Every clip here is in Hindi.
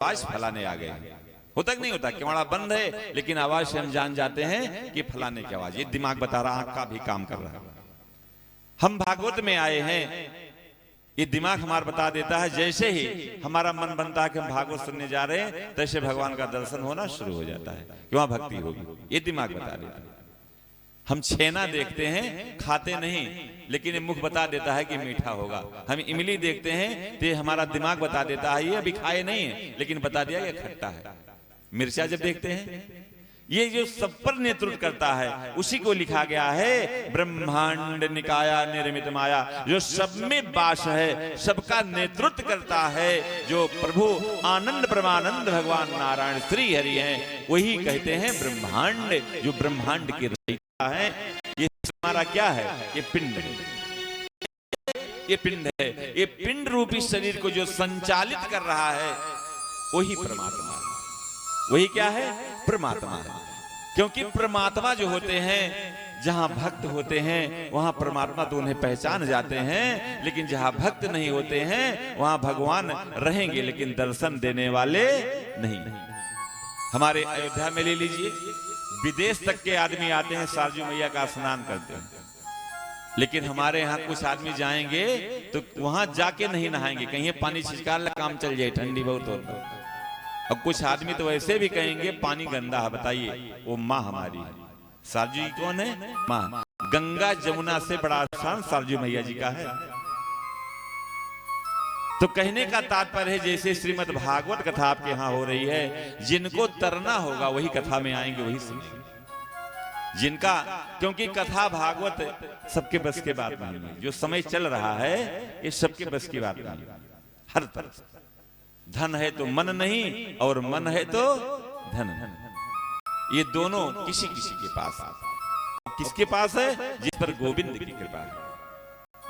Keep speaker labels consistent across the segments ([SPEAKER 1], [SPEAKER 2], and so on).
[SPEAKER 1] आवाज फलाने आ गए। होता कि नहीं होता, केवड़ा बंद है लेकिन आवाज से हम जान जाते हैं कि फलाने की आवाज। ये दिमाग बता रहा, आंख का भी काम कर रहा है। हम भागवत में आए हैं, ये दिमाग हमारा बता देता है। जैसे ही हमारा मन बनता है कि हम भागवत सुनने जा रहे हैं, तैसे भगवान का दर्शन होना शुरू हो जाता है कि वहां भक्ति होगी। ये दिमाग बता देता है। हम छेना देखते हैं, खाते नहीं, लेकिन ये मुख बता देता है कि मीठा होगा। हम इमली देखते हैं तो ये हमारा दिमाग बता देता है ये अभी खाए नहीं है, लेकिन बता दिया ये खट्टा है। मिर्चा जब देखते हैं, ये जो सब पर नेतृत्व करता है उसी को लिखा गया है ब्रह्मांड निकाया निर्मित माया, जो सब में वास है, सबका नेतृत्व करता है, जो प्रभु आनंद परमानंद भगवान नारायण श्री हरि हैं, वही कहते हैं ब्रह्मांड। जो ब्रह्मांड की रचयिता है, ये हमारा क्या है? ये पिंड है। ये पिंड है। ये पिंड रूपी शरीर को जो संचालित कर रहा है वही परमात्मा है। वही क्या है? परमात्मा है। क्योंकि परमात्मा जो होते हैं, जहां भक्त होते हैं वहां परमात्मा तो उन्हें पहचान जाते हैं, लेकिन जहां भक्त नहीं होते हैं वहां भगवान रहेंगे लेकिन दर्शन देने वाले नहीं। हमारे अयोध्या में ले लीजिए, विदेश तक के आदमी आते हैं, सरजू मैया का स्नान करते हैं, लेकिन हमारे यहाँ कुछ आदमी जाएंगे तो वहां जाके नहीं नहाएंगे, कहीं पानी छिड़कार काम चल जाए, ठंडी बहुत होता है। और कुछ आदमी तो वैसे भी कहेंगे पानी गंदा है। बताइए, वो माँ हमारी है। सरजू जी कौन है? माँ। गंगा जमुना से बड़ा आसान सरजू मैया जी का है। तो कहने का तात्पर्य है, जैसे श्रीमद् भागवत कथा आपके यहाँ हो रही है, जिनको तरना होगा वही कथा में आएंगे, वही सुनेंगे। जिनका, क्योंकि कथा भागवत सबके बस के बात नहीं है। जो समय चल रहा है ये सबके बस की बात नहीं है। हर तरह से धन है तो मन नहीं, और मन है तो धन नहीं। ये दोनों किसी किसी के पास है। किसके पास है? जिस पर गोविंद की कृपा है,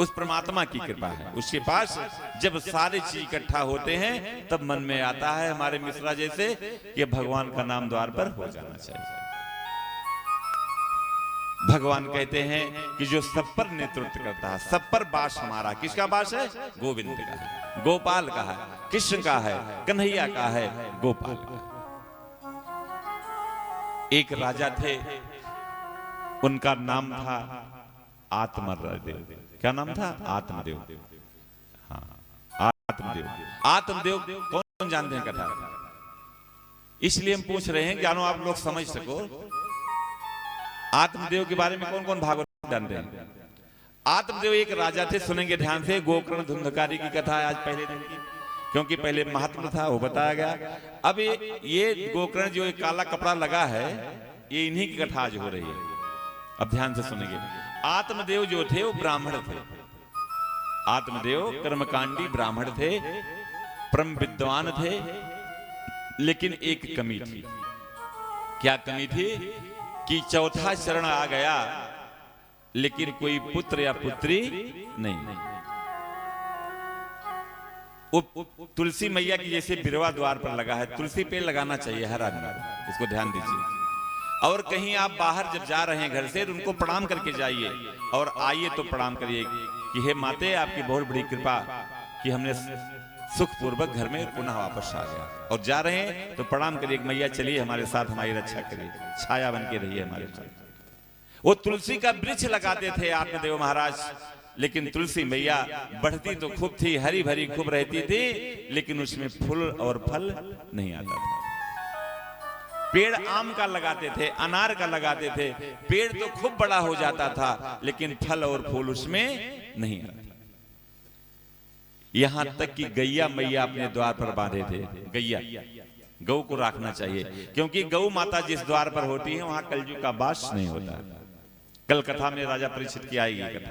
[SPEAKER 1] उस परमात्मा की कृपा है, उसके पास जब सारे चीज इकट्ठा होते हैं तब मन में आता है हमारे मिश्रा जैसे कि भगवान का नाम द्वार पर हो जाना चाहिए। भगवान कहते हैं कि जो सब पर नेतृत्व करता है, सब पर वास हमारा। किसका वास है? गोविंद का है, गोपाल का है, कृष्ण का है, कन्हैया का है, गोपाल का है। एक राजा थे, उनका नाम था आत्मदेव। क्या नाम था? आत्मदेव। हाँ, आत्मदेव। आत्मदेव कौन जानते हैं कथा? इसलिए हम पूछ रहे हैं, जानो आप लोग समझ सको। आत्मदेव के बारे में कौन कौन भागवत जानते हैं? आत्मदेव एक राजा थे, सुनेंगे ध्यान से। गोकर्ण धुंधकारी की कथा है आज पहले दिन की, क्योंकि पहले महात्मा था वो बताया गया। अब ये गोकर्ण जो एक काला कपड़ा लगा है, ये इन्हीं की कथा आज हो रही है। अब ध्यान से सुनेंगे। आत्मदेव जो थे वो ब्राह्मण थे। आत्मदेव कर्मकांडी ब्राह्मण थे, परम विद्वान थे, लेकिन एक कमी थी। क्या कमी थी? कि चौथा चरण आ गया लेकिन कोई पुत्र या पुत्री नहीं। वो तुलसी मैया की जैसे बिरवा द्वार पर लगा है, तुलसी पेड़ लगाना चाहिए हर आदमी, इसको ध्यान दीजिए। और कहीं आप बाहर जब जा रहे हैं घर से तो उनको प्रणाम करके जाइए, और आइए तो प्रणाम करिए कि हे माते, आपकी बहुत बड़ी कृपा कि हमने सुखपूर्वक घर में पुनः वापस आ गया। और जा रहे हैं तो प्रणाम करिए, मैया चलिए हमारे साथ, हमारी रक्षा करिए, छाया बन के रहिए हमारे साथ। वो तुलसी का वृक्ष लगाते थे आत्मदेव महाराज, लेकिन तुलसी मैया बढ़ती तो खूब थी, हरी भरी खूब रहती थी, लेकिन उसमें फूल और फल नहीं आता था। पेड़ आम का लगाते थे, अनार का लगाते थे, पेड़ तो खूब बड़ा हो जाता था, लेकिन फल और फूल उसमें नहीं आता। यहां तक कि गैया मैया अपने द्वार पर बांधे थे। गैया, गौ को रखना चाहिए, क्योंकि गौ माता जिस द्वार पर होती है वहां कलयुग का वास नहीं होता। कल कथा में राजा परीक्षित की आएगी कथा,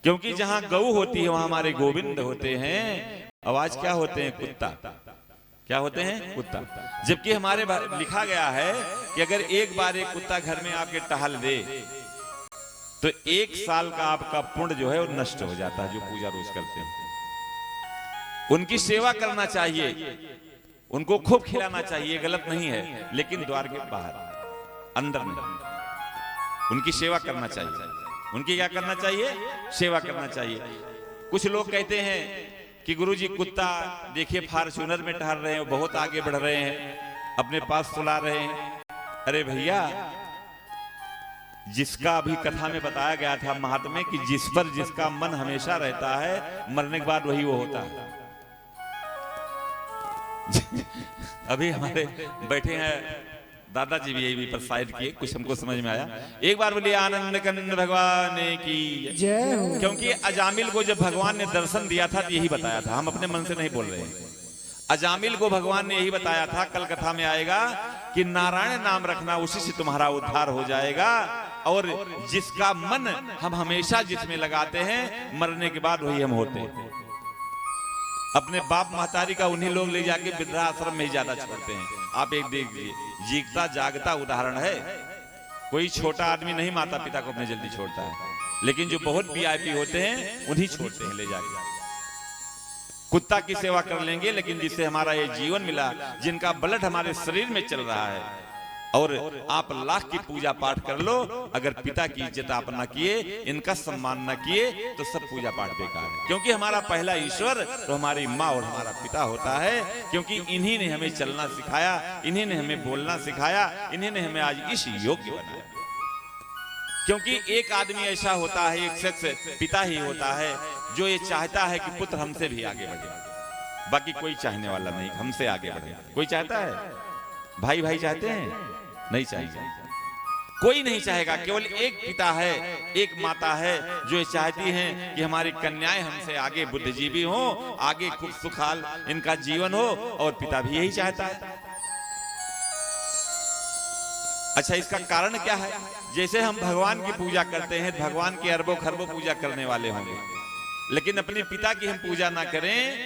[SPEAKER 1] क्योंकि जहां गौ होती है वहां हमारे गोविंद होते हैं। आवाज क्या होते हैं? कुत्ता। क्या होते हैं? कुत्ता। जबकि हमारे लिखा गया है कि अगर एक बार एक कुत्ता घर में आके टहल दे तो 1 साल का आपका पुण्य जो है वो नष्ट हो जाता है, जो पूजा रोज करते हैं। उनकी सेवा करना चाहिए, उनको खूब खिलाना चाहिए, गलत नहीं है, लेकिन द्वार के बाहर, अंदर नहीं। उनकी सेवा करना चाहिए। उनकी क्या करना चाहिए? सेवा करना चाहिए। कुछ लोग कहते हैं कि गुरुजी कुत्ता देखिए फॉर्च्यूनर में टहल रहे हैं, बहुत आगे बढ़ रहे हैं, अपने पास सुला रहे हैं। अरे भैया, जिसका अभी कथा में बताया गया था महात्म्य कि जिस पर जिसका मन हमेशा रहता है, मरने के बाद वही वो होता है। अभी हमारे बैठे हैं दादाजी भी यही प्रसारित किए, कुछ हमको समझ में आया। एक बार बोलिए आनंद कंद भगवान की जय हो। क्योंकि अजामिल को जब भगवान ने दर्शन दिया था तो यही बताया था, हम अपने मन से नहीं बोल रहे हैं। अजामिल को भगवान ने यही बताया था, कल कथा में आएगा कि नारायण नाम रखना, उसी से तुम्हारा उद्धार हो जाएगा। और जिसका मन हम हमेशा जिसमें लगाते हैं, मरने के बाद वही हम होते हैं। अपने बाप महतारी का उन्हीं लोग ले जाके वृद्धाश्रम में ही ज्यादा छोड़ते हैं। आप एक देखिए, जीता जागता उदाहरण है। कोई छोटा आदमी नहीं माता पिता को अपने जल्दी छोड़ता है, लेकिन जो बहुत वीआईपी होते हैं उन्हीं छोड़ते हैं ले जाके। कुत्ता की सेवा कर लेंगे, लेकिन जिससे हमारा ये जीवन मिला, जिनका ब्लड हमारे शरीर में चल रहा है, और आप लाख की पूजा पाठ कर लो, अगर पिता की इज्जत आप न किए, इनका सम्मान न किए, तो सब पूजा पाठ बेकार है। क्योंकि हमारा पहला ईश्वर तो हमारी माँ और हमारा पिता होता है। क्योंकि इन्हीं ने हमें चलना सिखाया, इन्हीं ने हमें बोलना सिखाया, इन्हीं ने हमें आज इस योग्य बनाया। क्योंकि एक आदमी ऐसा होता है, एक शख्स पिता ही होता है, जो ये चाहता है कि पुत्र हमसे भी आगे बढ़े। बाकी कोई चाहने वाला नहीं हमसे आगे बढ़े। कोई चाहता है? भाई भाई चाहते हैं? नहीं चाहिए, कोई नहीं चाहेगा। केवल एक पिता है, एक माता है जो ये चाहती हैं कि हमारी कन्याएं हमसे आगे बुद्धिजीवी हो, आगे खूब सुखाल इनका जीवन हो, और पिता भी यही चाहता है। अच्छा, इसका कारण क्या है? जैसे हम भगवान की पूजा करते हैं, भगवान की अरबों खरबों पूजा करने वाले होंगे, लेकिन अपने पिता की हम पूजा ना करें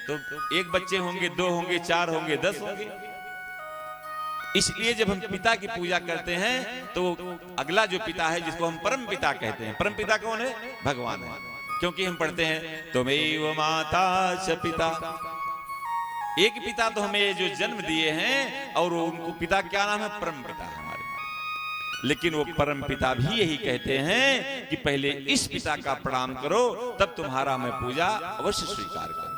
[SPEAKER 1] तो एक बच्चे होंगे, 2 होंगे, 4 होंगे, 10 होंगे। इसलिए जब हम पिता की पूजा करते हैं तो अगला जो पिता है, जिसको हम परम पिता कहते हैं, परम पिता कौन है? भगवान है। क्योंकि हम पढ़ते हैं त्वमेव माता च पिता, एक पिता तो हमें जो जन्म दिए हैं, और उनको पिता क्या नाम है? परम पिता हमारे। लेकिन वो परम पिता भी यही कहते हैं कि पहले इस पिता का प्रणाम करो, तब तुम्हारा मैं पूजा अवश्य स्वीकार करूं।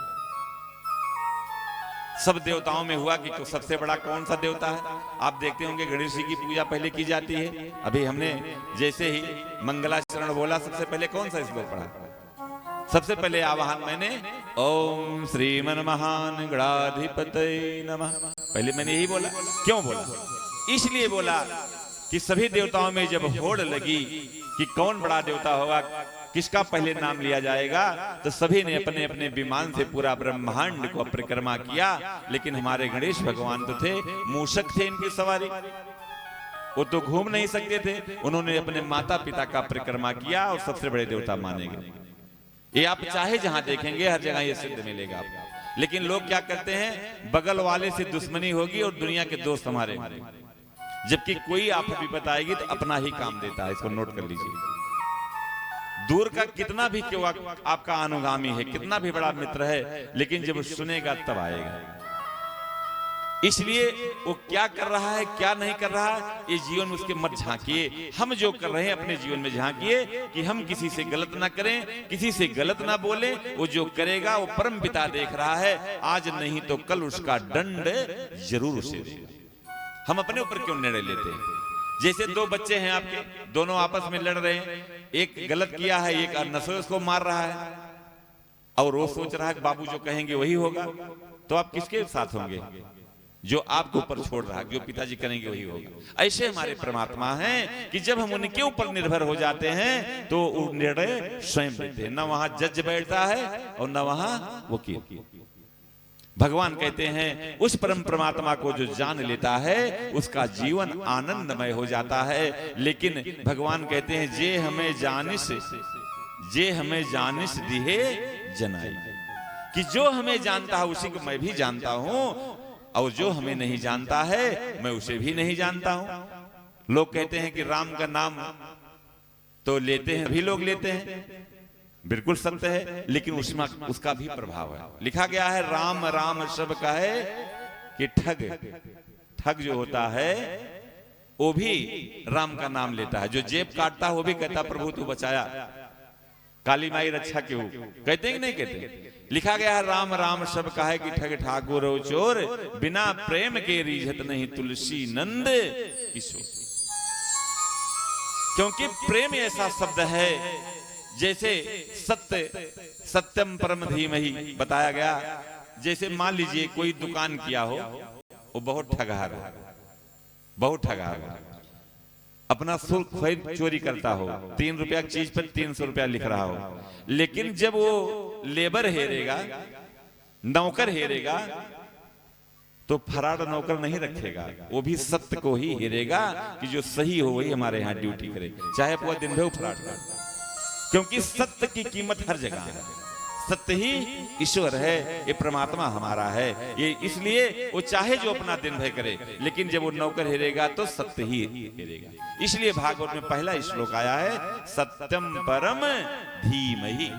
[SPEAKER 1] सब देवताओं में हुआ कि सबसे बड़ा कौन सा देवता है? आप देखते होंगे गणेश जी की पूजा पहले की जाती है। अभी हमने जैसे ही मंगलाचरण बोला, सबसे पहले कौन सा श्लोक पढ़ा? सबसे पहले आवाहन मैंने ओम श्रीमन महान गणाधिपतये नमः, पहले मैंने यही बोला। क्यों बोला? इसलिए बोला कि सभी देवताओं में जब होड़ लगी कि कौन बड़ा देवता होगा, किसका पहले नाम लिया जाएगा, तो सभी ने अपने अपने विमान से पूरा ब्रह्मांड को परिक्रमा किया। लेकिन हमारे गणेश भगवान तो थे, मूषक थे इनकी सवारी, वो तो घूम नहीं सकते थे। उन्होंने अपने माता पिता का परिक्रमा किया और सबसे बड़े देवता माने गए। ये आप चाहे जहां देखेंगे हर जगह ये सिद्ध मिलेगा आपको। लेकिन लोग क्या करते हैं, बगल वाले से दुश्मनी होगी और दुनिया के दोस्त हमारे होंगे, जबकि कोई आप भी बताएगी तो अपना ही काम देता है। इसको नोट कर लीजिए। दूर का कितना भी क्यों आपका अनुगामी है, कितना भी बड़ा मित्र है, लेकिन जब सुनेगा तब आएगा। इसलिए वो क्या कर रहा है, क्या नहीं कर रहा है, ये जीवन उसके मत झांकिए। हम जो कर रहे हैं अपने जीवन में झांकिए कि हम किसी से गलत ना करें, किसी से गलत ना बोले। वो जो करेगा वो परम पिता देख रहा है, आज नहीं तो कल उसका दंड जरूर उसे देगा। हम अपने ऊपर क्यों निर्णय लेते हैं? जैसे 2 बच्चे हैं आपके, दोनों आपस में लड़ रहे हैं, एक गलत किया है, एक नशे उसको मार रहा है, और वो सोच रहा है बाबू जो कहेंगे वही होगा। तो आप किसके साथ होंगे? जो आपको ऊपर छोड़ रहा है, जो पिताजी करेंगे वही होगा। ऐसे हमारे परमात्मा हैं कि जब हम उनके ऊपर निर्भर हो जाते हैं तो वो निर्णय स्वयं लेते हैं। न वहां जज बैठता है और न वहां वकील। भगवान कहते हैं उस परम परमात्मा को जो जान लेता है उसका जीवन आनंदमय हो जाता है। लेकिन भगवान कहते हैं जे हमें जानिस दिहे जनाई, कि जो हमें जानता है उसी को मैं भी जानता हूं, और जो हमें नहीं जानता है मैं उसे भी नहीं जानता हूं। लोग कहते हैं कि राम का नाम तो लेते हैं, भी लोग लेते हैं, बिल्कुल सत्य है, लेकिन उसमें उसका भी प्रभाव है। लिखा गया है राम राम सब कहे कि ठग जो होता है वो भी राम का नाम लेता है। जो जेब काटता है वो भी कहता प्रभु तू बचाया। काली माई रक्षा क्यों, कहते हैं कि नहीं कहते? लिखा गया है राम राम सब कहे कि ठग ठाकुर हो चोर, बिना प्रेम के रीझत नहीं तुलसी नंद किशोर। क्योंकि प्रेम ऐसा शब्द है जैसे सत्य, सत्यम परम धीमहि बताया गया। जैसे मान लीजिए कोई दुकान किया हो, वो बहुत ठगहार हो, बहुत ठगहार हो, अपना शुल्क खरीद चोरी करता हो, 3 रुपया की चीज पर 300 रुपया लिख रहा हो, लेकिन जब वो लेबर हेरेगा, नौकर हेरेगा, तो फराड नौकर नहीं रखेगा, वो भी सत्य को ही हेरेगा कि जो सही हो वही हमारे यहाँ ड्यूटी करे, चाहे पूरा दिन भर फराड कर। क्योंकि सत्य की कीमत हर जगह है, सत्य ही ईश्वर है, ये परमात्मा हमारा है, ये इसलिए वो चाहे जो अपना दिन भर करे, लेकिन जब वो नौकर हेरेगा तो सत्य ही हेरेगा। इसलिए भागवत में पहला श्लोक आया है सत्यम परम धीमहि,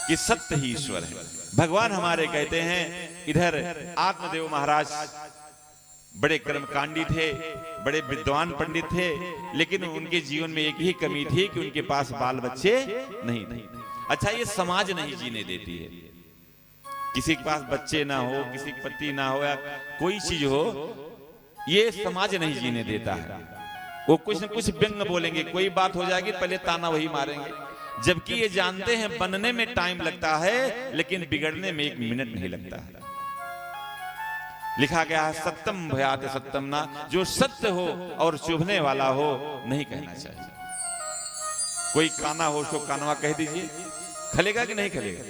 [SPEAKER 1] कि सत्य ही ईश्वर है। भगवान हमारे कहते हैं, इधर आत्मदेव महाराज बड़े कर्मकांडी थे, बड़े विद्वान पंडित थे, लेकिन उनके जीवन में एक ही कमी थी कि उनके पास बाल बच्चे नहीं थे। अच्छा, ये समाज नहीं जीने देती है, किसी के पास बच्चे ना हो, किसी की पति ना हो, या कोई चीज हो, ये समाज नहीं जीने देता है। वो कुछ न कुछ व्यंग बोलेंगे, कोई बात हो जाएगी पहले ताना वही मारेंगे, जबकि ये जानते हैं बनने में टाइम लगता है लेकिन बिगड़ने में 1 मिनट नहीं लगता है। लिखा गया है सत्यम भयात सत्यम ना, जो सत्य हो और चुभने वाला हो नहीं कहना चाहिए। कोई काना हो उसको कानवा कह दीजिए, खलेगा कि नहीं खलेगा?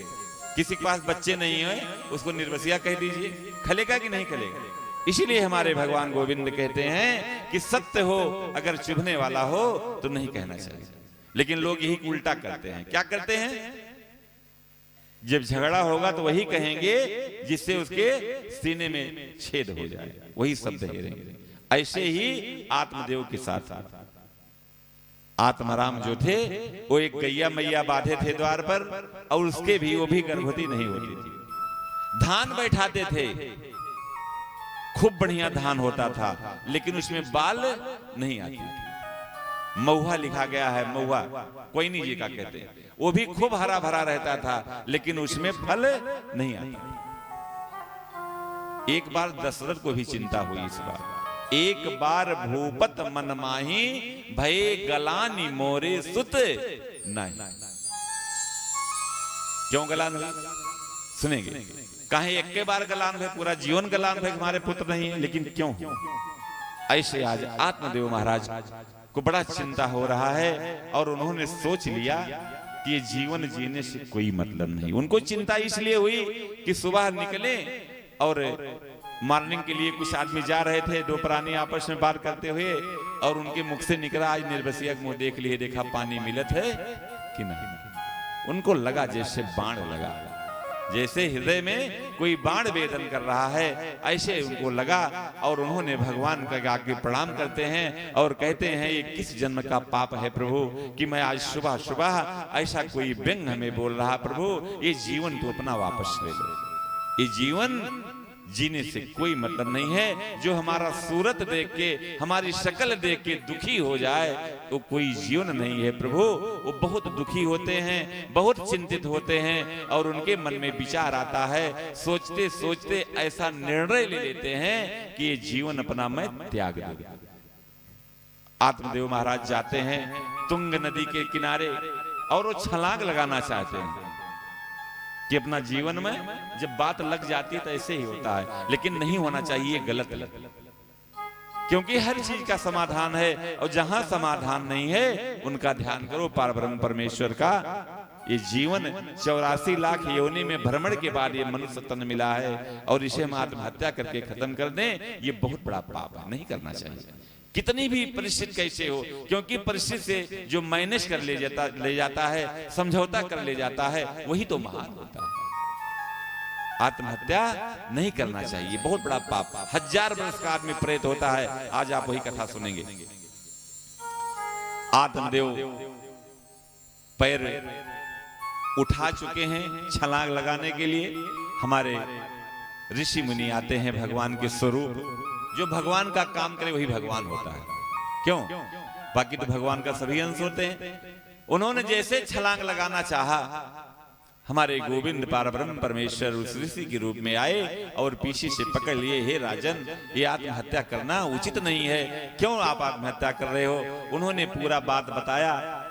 [SPEAKER 1] किसी के पास बच्चे नहीं है उसको निर्वसिया कह दीजिए, खलेगा कि नहीं खलेगा? इसीलिए हमारे भगवान गोविंद कहते हैं कि सत्य हो अगर चुभने वाला हो तो नहीं कहना चाहिए। लेकिन लोग यही उल्टा करते हैं। क्या करते हैं? जब झगड़ा होगा तो वही कहेंगे जिससे उसके सीने में छेद हो जाए, वही शब्द हेरेंगे। ऐसे ही आत्मदेव के साथ आत्माराम जो थे, वो एक गैया मैया बांधे थे द्वार पर, और उसके भी वो भी गर्भवती नहीं होती थी। धान बैठाते थे, खूब बढ़िया धान होता था, लेकिन उसमें बाल नहीं आती थी। महुआ लिखा गया है, महुआ कोयनी जी का कहते हैं, वो भी खूब हरा भरा रहता था, लेकिन उसमें फल नहीं आता। एक बार दशरथ को भी चिंता हुई इस बार। एक बार भूपत मन माही भय गलानी मोरे सुत नहीं। क्यों गलान हुई सुनेंगे। कहे एक के बार गलान हुए, पूरा जीवन गलान हुए, हमारे पुत्र नहीं है, लेकिन क्यों? ऐसे आज आत्मदेव महाराज को बड़ा चिंता हो रहा है, और उन्होंने सोच लिया कि ये जीवन जीने से कोई मतलब नहीं। उनको चिंता इसलिए हुई कि सुबह निकले और मॉर्निंग के लिए कुछ आदमी जा रहे थे, दो प्राणी आपस में बात करते हुए, और उनके मुख से निकला आज निर्वसिया मुंह देख लिए, देखा पानी मिलत है कि नहीं। उनको लगा जैसे बाण लगा, जैसे हृदय में कोई बाण वेदन कर रहा है, ऐसे उनको लगा। और उन्होंने भगवान का आगे प्रणाम करते हैं और कहते हैं, ये किस जन्म का पाप है प्रभु कि मैं आज सुबह सुबह ऐसा कोई व्यंग हमें बोल रहा। प्रभु ये जीवन तो अपना वापस ले लो, ये जीवन जीने से कोई मतलब नहीं है। जो हमारा सूरत देख के, हमारी शक्ल देख के दुखी हो जाए तो कोई जीवन नहीं है प्रभु। वो बहुत दुखी होते हैं, बहुत चिंतित होते हैं, और उनके मन में विचार आता है, सोचते सोचते ऐसा निर्णय ले लेते हैं कि ये जीवन अपना मैं त्याग दूं। आत्मदेव महाराज जाते हैं तुंग नदी के किनारे, और वो छलांग लगाना चाहते हैं कि अपना जीवन में जब बात लग जाती है तो ऐसे ही होता है, लेकिन नहीं होना चाहिए, गलत है। क्योंकि हर चीज का समाधान है, और जहां समाधान नहीं है उनका ध्यान करो पारब्रह्म परमेश्वर का। ये जीवन 84 लाख योनि में भ्रमण के बाद ये मनुष्य तन मिला है, और इसे हम आत्महत्या करके खत्म कर दें, ये बहुत बड़ा पाप है, नहीं करना चाहिए। कितनी भी परिस्थिति कैसे हो, क्योंकि परिस्थिति से जो मैनेज कर ले जाता है, समझौता कर ले जाता है, वही तो महान होता है। आत्महत्या नहीं करना चाहिए, बहुत बड़ा पाप। 1000 वर्ष का आदमी प्रेत होता है। आज आप वही कथा सुनेंगे। आत्मदेव पैर उठा चुके हैं छलांग लगाने के लिए। हमारे ऋषि मुनि आते हैं भगवान के स्वरूप। जो भगवान का काम करे वही भगवान होता है। क्यों? बाकी तो भगवान का सभी अंश होते हैं, उन्होंने जैसे छलांग लगाना चाहा, हमारे गोविंद पारब्रह्म परमेश्वर उस ऋषि के रूप में आए और पीछे से पकड़ लिए, हे राजन, ये आत्महत्या करना उचित नहीं है, क्यों आप आत्महत्या कर रहे हो? उन्होंने पूरा बात बताया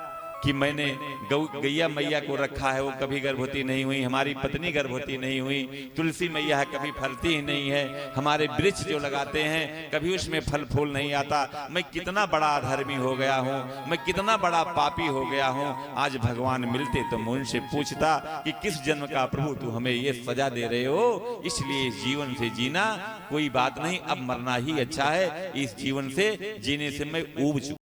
[SPEAKER 1] कि मैंने गैया मैया को रखा है, वो कभी गर्भवती नहीं हुई, हमारी पत्नी गर्भवती नहीं हुई, तुलसी मैया है कभी फलती ही नहीं है, हमारे वृक्ष जो लगाते हैं कभी उसमें फल फूल नहीं आता, मैं कितना बड़ा अधर्मी हो गया हूँ, मैं कितना बड़ा पापी हो गया हूँ। आज भगवान मिलते तो मैं उनसे पूछता कि किस जन्म का प्रभु तू हमें ये सजा दे रहे हो, इसलिए जीवन से जीना कोई बात नहीं, अब मरना ही अच्छा है, इस जीवन से जीने से मैं ऊब चुका।